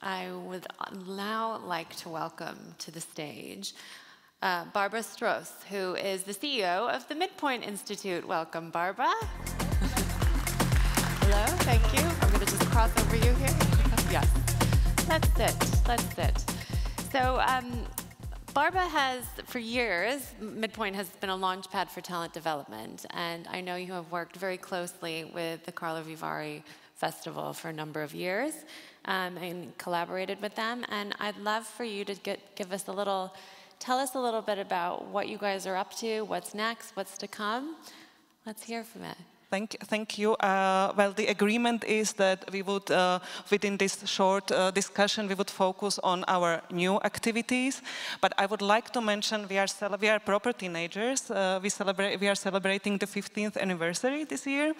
I would now like to welcome to the stage Barbora Struss, who is the CEO of the MIDPOINT Institute. Welcome, Barbara. Hello, thank you. I'm going to just cross over you here. Yes. Let's sit. So, Barbara has, for years, MIDPOINT has been a launchpad for talent development, and I know you have worked very closely with the Carlo Vivari Festival for a number of years, and collaborated with them, and I'd love for you to tell us a little bit about what you guys are up to, what's next, what's to come. Let's hear from it. Thank you. Well, the agreement is that we would, within this short discussion, we would focus on our new activities. But I would like to mention we are proper teenagers. We are celebrating the 15th anniversary this year,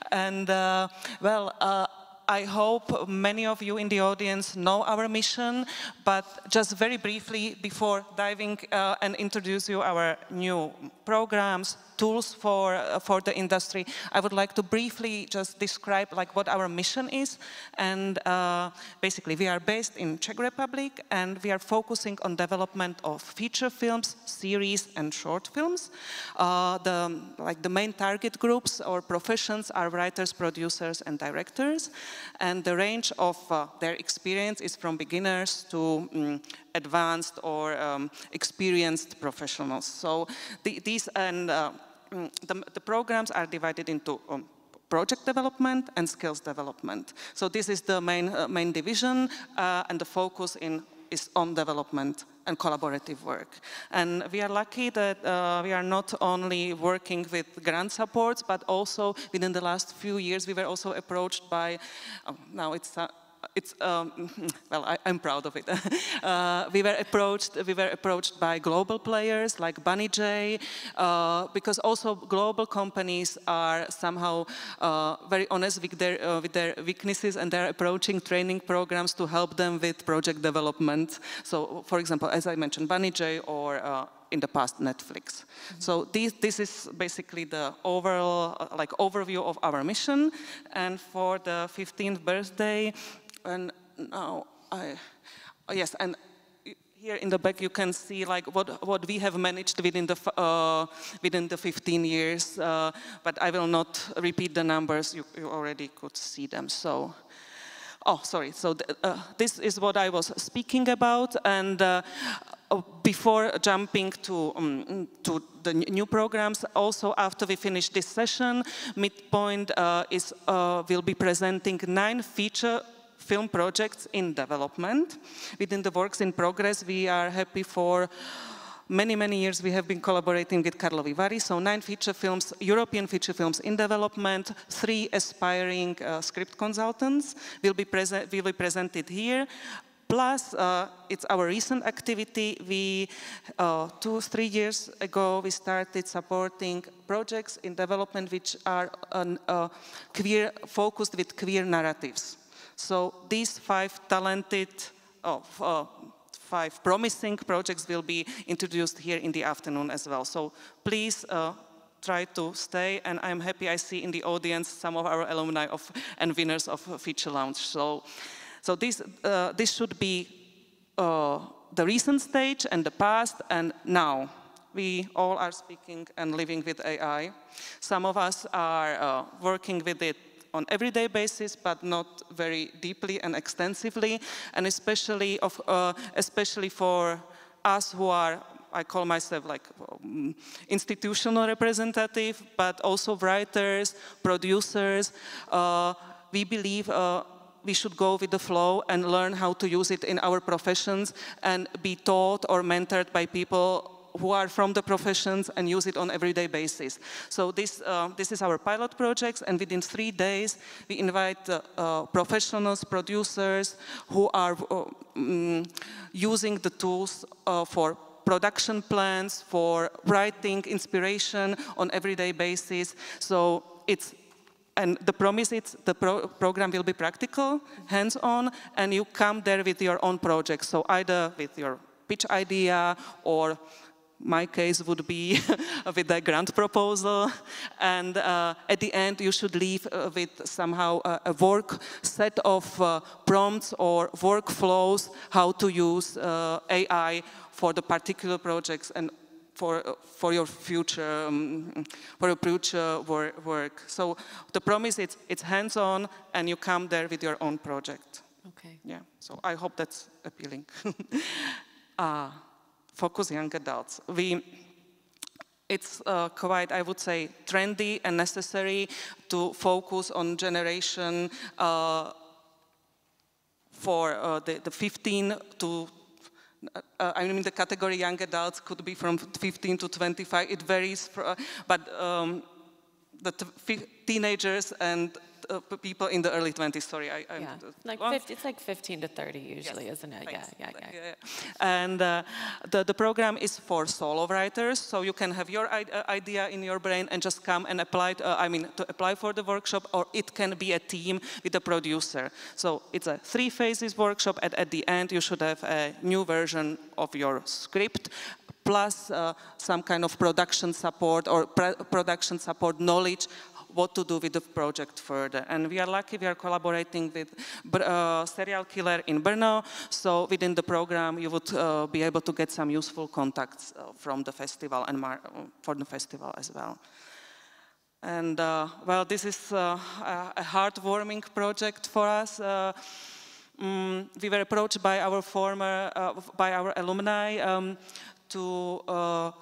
and I hope many of you in the audience know our mission, but just very briefly, before diving and introduce you our new programs, tools for the industry, I would like to briefly just describe what our mission is. And basically, we are based in Czech Republic, and we are focusing on development of feature films, series, and short films. The main target groups or professions are writers, producers, and directors. And the range of their experience is from beginners to advanced or experienced professionals. So the programs are divided into project development and skills development. So this is the main division, and the focus is on development and collaborative work. And we are lucky that we are not only working with grant supports, but also within the last few years we were also approached by, I'm proud of it. We were approached by global players like Bunny J, because also global companies are somehow very honest with their weaknesses, and they're approaching training programs to help them with project development. So, for example, as I mentioned, Bunny J, or in the past, Netflix. Mm-hmm. So this is basically the overall overview of our mission. And for the 15th birthday. And now yes, and here in the back you can see what we have managed within the 15 years. But I will not repeat the numbers. You already could see them. So, sorry. So this is what I was speaking about. And before jumping to the new programs, also after we finish this session, MIDPOINT will be presenting 9 feature film projects in development. Within the works in progress, we are happy for many years we have been collaborating with Carlo Vivari. So 9 feature films, European feature films in development, 3 aspiring script consultants will be presented here. Plus, it's our recent activity. We 2-3 years ago we started supporting projects in development which are focused with queer narratives. So these 5 talented, 5 promising projects will be introduced here in the afternoon as well. So please try to stay, and I'm happy I see in the audience some of our alumni and winners of Feature Lounge. So this should be the recent stage and the past, and now. We all are speaking and living with AI. Some of us are working with it on everyday basis, but not very deeply and extensively, and especially for us who are, I call myself institutional representative, but also writers, producers. We believe we should go with the flow and learn how to use it in our professions and be taught or mentored by people who are from the professions and use it on everyday basis. So this is our pilot projects, and within 3 days we invite professionals, producers who are using the tools for production plans, for writing inspiration on everyday basis. So and the promise is the program will be practical, hands-on, and you come there with your own projects. So either with your pitch idea or my case would be with a grant proposal, and at the end you should leave with somehow a work set of prompts or workflows how to use AI for the particular projects and for your future work. So the promise is it's hands-on and you come there with your own project. Okay. Yeah. So I hope that's appealing. Focus young adults. It's quite, I would say, trendy and necessary to focus on generation for the 15 to, I mean, the category young adults could be from 15 to 25. It varies, but the teenagers and people in the early 20s, sorry. It's like 15 to 30 usually, yes, isn't it? Yeah. And the program is for solo writers, so you can have your idea in your brain and just come and apply, to apply for the workshop, or it can be a team with a producer. So it's a 3 phases workshop, and at the end you should have a new version of your script, plus some kind of production support or production support knowledge, what to do with the project further. And we are lucky we are collaborating with serial killer in Brno, so within the program you would be able to get some useful contacts from the festival and for the festival as well. And well, this is a heartwarming project for us. We were approached by our alumni to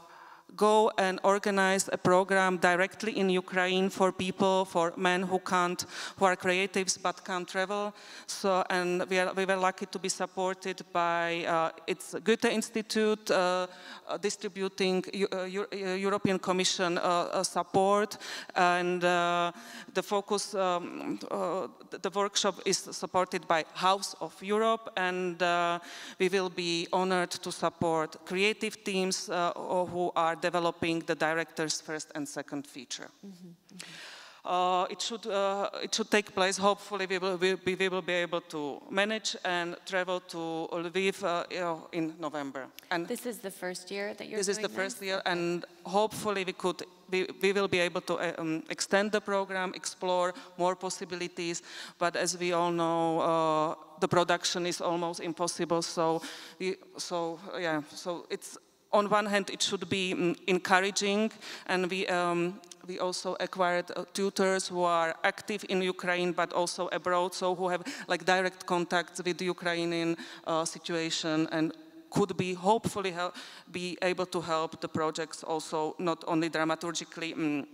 go and organize a program directly in Ukraine for people, for men who are creatives but can't travel. So, and we were lucky to be supported by its Goethe Institute, distributing European Commission support, and the focus, the workshop is supported by House of Europe, and we will be honored to support creative teams who are developing the director's first and second feature. It should take place. Hopefully, we will be able to manage and travel to Lviv in November. And this is the first year that you're doing this? This is the first year, and hopefully we will be able to extend the program, explore more possibilities. But as we all know, the production is almost impossible. So it's. On one hand, it should be encouraging, and we also acquired tutors who are active in Ukraine, but also abroad, so who have like direct contacts with the Ukrainian situation, and could be hopefully be able to help the projects also not only dramaturgically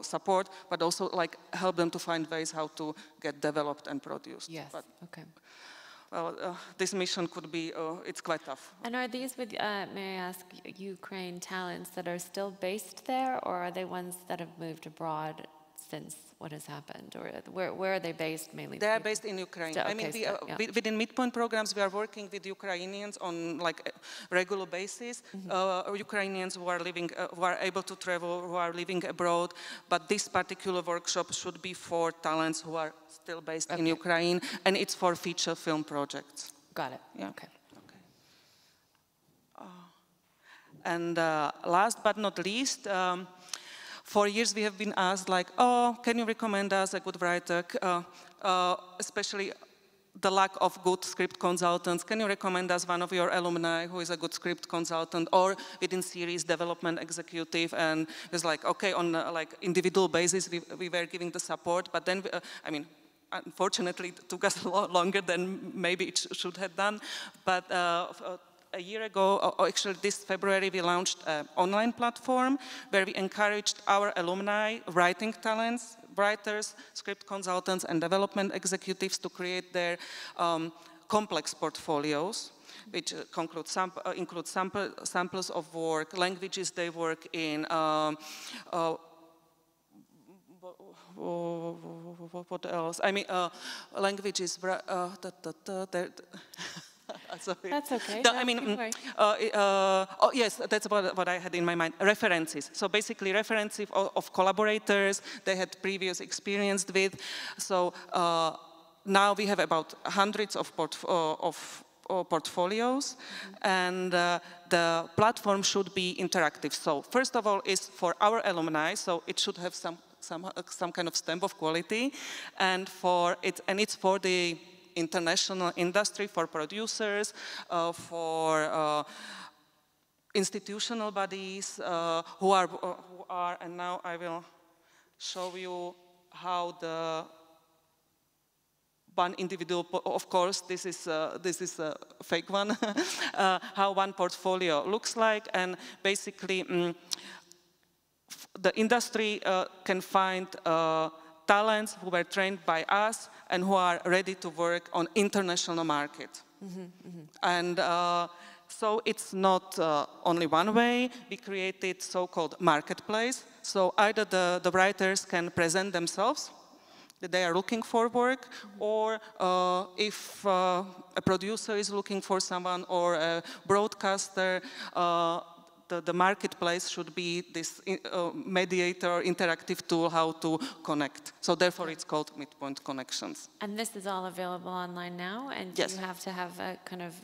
support, but also like help them to find ways how to get developed and produced. Yes. Okay. Well, this mission could be, it's quite tough. And are these with, may I ask, Ukraine talents that are still based there, or are they ones that have moved abroad since what has happened? Or where are they based mainly? They are based in Ukraine. Still, I mean, within MIDPOINT programs, we are working with Ukrainians on like a regular basis. Ukrainians who are living, who are able to travel, who are living abroad. But this particular workshop should be for talents who are still based in Ukraine, and it's for feature film projects. Got it. Yeah. Okay. And last but not least, for years we have been asked like, oh, can you recommend us a good writer, especially the lack of good script consultants. Can you recommend us one of your alumni who is a good script consultant, or within series development executive? And it's like, okay, on like individual basis we were giving the support, but then, I mean, unfortunately it took us a lot longer than maybe it should have done. But a year ago, or actually this February, we launched an online platform where we encouraged our alumni, writing talents, writers, script consultants, and development executives to create their complex portfolios, which include samples of work, languages they work in, what else? I mean, languages. Sorry. That's okay. No, I mean, oh yes, that's what I had in my mind. References. So basically, references of collaborators they had previous experience with. So now we have about hundreds of portfolios, and the platform should be interactive. So first of all is for our alumni, so it should have some kind of stamp of quality, and it's for the international industry, for producers, for institutional bodies who are, and now I will show you how the one individual, of course, this is a fake one, how one portfolio looks like, and basically the industry can find talents who were trained by us and who are ready to work on international market. And so it's not only one way. We created so-called marketplace. So either the writers can present themselves, that they are looking for work, or if a producer is looking for someone, or a broadcaster, the marketplace should be this mediator, interactive tool how to connect. So therefore it's called MIDPOINT Connections. And this is all available online now? And yes. Do you have to have a kind of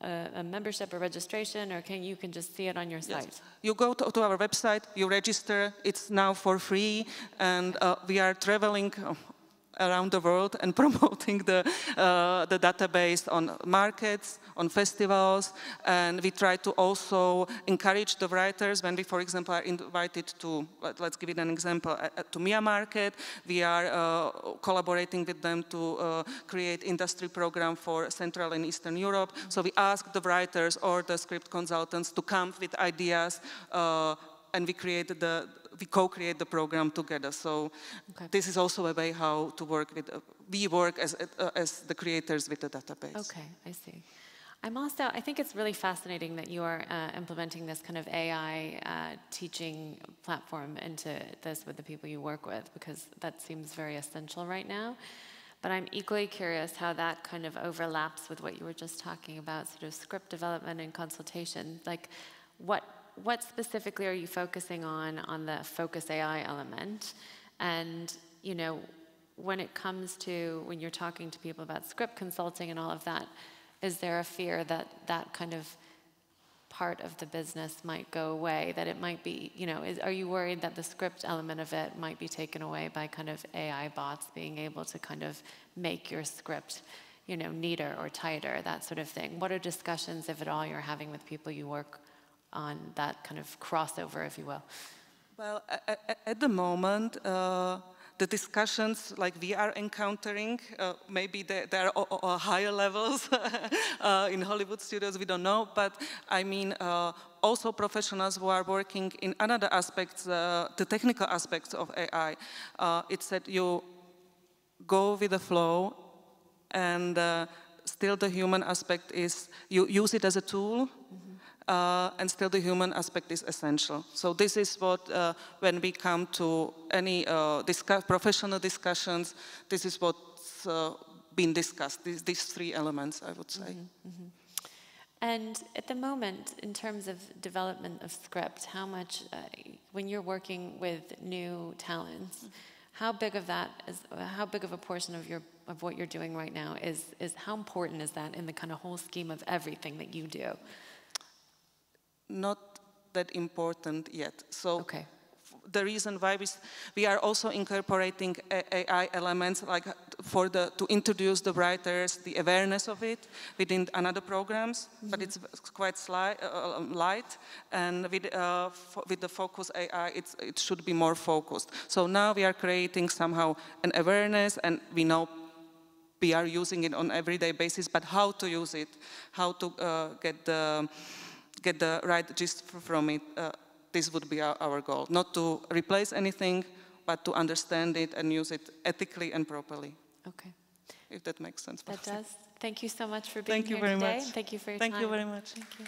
a membership or registration, or you can just see it on your site? Yes. You go to our website, you register, it's now for free, and we are traveling around the world and promoting the database on markets, on festivals, and we try to also encourage the writers when we, for example, are invited to, let's give it an example, to Mia Market. We are collaborating with them to create industry program for Central and Eastern Europe. So we ask the writers or the script consultants to come with ideas, and we co-create the program together. So this is also a way how to work with, we work as the creators with the database. Okay, I see. I think it's really fascinating that you are implementing this kind of AI teaching platform into this with the people you work with, because that seems very essential right now. But I'm equally curious how that kind of overlaps with what you were just talking about, sort of script development and consultation. Like, what specifically are you focusing on the focus AI element? And, you know, when it comes to, when you're talking to people about script consulting and all of that, is there a fear that that kind of part of the business might go away, that it might be, you know, are you worried that the script element of it might be taken away by kind of AI bots being able to kind of make your script, you know, neater or tighter, that sort of thing? What are discussions, if at all, you're having with people you work on that kind of crossover, if you will? Well, at the moment, the discussions like we are encountering, maybe there are higher levels in Hollywood studios, we don't know, but I mean, also professionals who are working in another aspects, the technical aspects of AI. It's that you go with the flow, and still the human aspect is, you use it as a tool, and still the human aspect is essential. So this is what, when we come to any professional discussions, this is what's been discussed, these three elements, I would say. And at the moment, in terms of development of script, how much, when you're working with new talents, how big of a portion of what you're doing right now is how important is that in the kind of whole scheme of everything that you do? Not that important yet. So the reason why we are also incorporating AI elements, like to introduce the writers, the awareness of it within another programs, but it's quite light, and with the focus AI, it should be more focused. So now we are creating somehow an awareness, and we know we are using it on everyday basis, but how to use it, how to get the right gist from it, this would be our goal. Not to replace anything, but to understand it and use it ethically and properly. Okay. If that makes sense. That does. Thank you so much for being here today. Thank you very much. Thank you for your time. Thank you very much. Thank you.